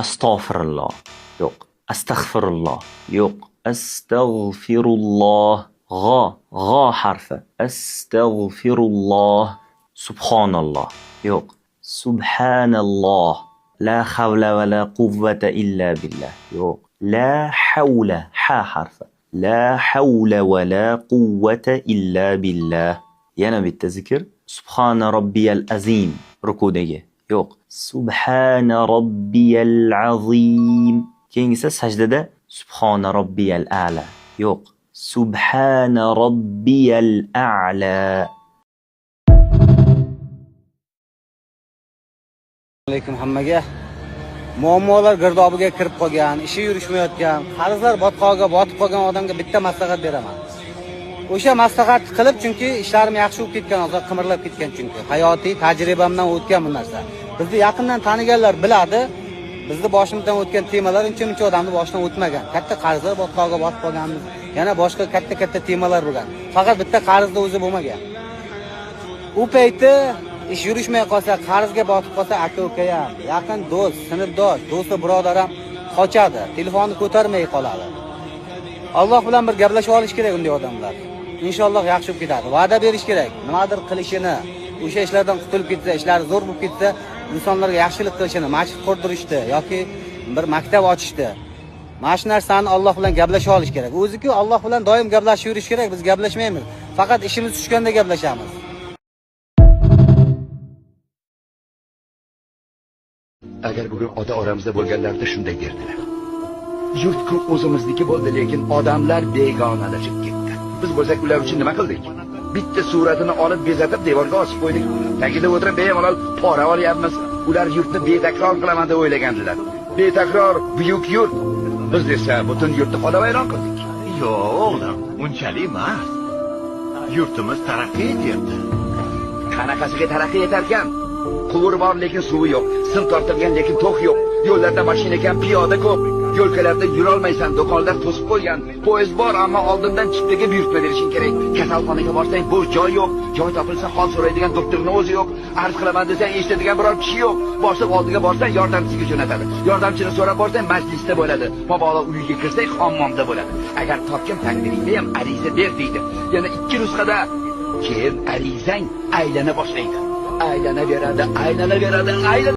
Astagfirullah. Yo'q. Astaghfirullah. Yo'q. Astaghfirullah. G'o harfi. Astaghfirullah. Subhanallah. Yo'q. Subhanallah. La havla va la quvvata illa billah. Yo'q. La havla. Ha harfi. La havla va la quvvata illa billah. Yana bitta zikr. Subhana robbiyal azim. Rukudagi. Yo'q. Subhana robbiyal azim. Keyingisi sajdada Subhana robbiyal a'la. Yo'q. Subhana robbiyal a'la. Alaykum hammaga. Muammolar girdobiga kirib qolgan, ishi yurishmayotgan, qarzlar botqog'iga botib qolgan odamga bitta maslahat beraman. O'sha maslahat qilib, chunki ishlarim yaxshi bo'lib ketgan, hozir qimirlab ketgan chunki hayotiy tajribamdan o'tgan bu narsa. Bizni yaqindan taniganlar biladi. Bizni boshimizdan o'tgan temalar uncha-muncha odamni boshidan o'tmagan. Katta qarzlar botqog'iga botib qolganmiz. Yana boshqa katta temalar bo'lgan. Faqat bitta qarzda o'zi bo'lmagan. U payti ish yurishmay qolsa, qarzga botib qolsa, aka-uka ham, yaqin do'st, sinfdosh, do'sti, birodar ham qochadi, telefonni ko'tarmay qoladi. Alloh bilan bir gaplashib olish kerak unday odamlar. Inshaalloh yaxshi bo'lib ketadi. Va'da berish kerak. Nimadir qilishini, o'sha ishlardan qutulib ketsa, ishlari zo'r bo'lib ketsa, insonlarga yaxshilik qilishini, masjid qurdirishdi yoki bir maktab ochishdi. Mana shu narsani Alloh bilan gaplashib olish kerak. O'zi-ku Alloh bilan doim gaplashib yurish kerak, biz gaplashmaymiz. Faqat ishimiz tushganda gaplashamiz. Agar bugun ota oramizda bo'lganlarida shunday derdilar. Yurt-ku o'zimizniki bo'ldi, lekin odamlar begonalashib ketdi. Biz bo'lsak ular uchun nima qildik? Bitta suratini olib bezatib devorga osib qo'ydik. Tagida o'tirib bemalol pora olyapmiz. Ular yurtni betakror qilaman deb o'ylagandilar. Betakror buyuk yurt. Biz esa butun yurtni qodavayron qildik. Yo'q, o'g'lim, unchalik emas. Yurtimiz taraqqiy etyapti. Qanaqasiga taraqqiy etarkan? Quvur bor lekin suvi yo'q. Sim tortilgan lekin to'q yo'q. Yo'llarda mashina kam, piyoda ko'p. Yo'lkalarda yurolmaysan, do'konlar to'sib qo'ygan. Poyezd bor, ammo oldindan chiptaga buyurtma berishing kerak. Kasalxonaga borsang bo'sh joy yo'q. Joy topilsa hol so'raydigan doktorning o'zi yo'q. Arz qilaman desang eshitadigan biror kishi yo'q. Boshliq oldiga borsang yordamchisiga jo'natadi. Yordamchini so'rab borsang majlisda bo'ladi. Mabodo uyiga kirsak hammomda bo'ladi. Agar topgan taqdiringda ham ariza ber deydi. Yana 2 nusxada keyin arizang aylana boshlaydi. Aylanaveradi.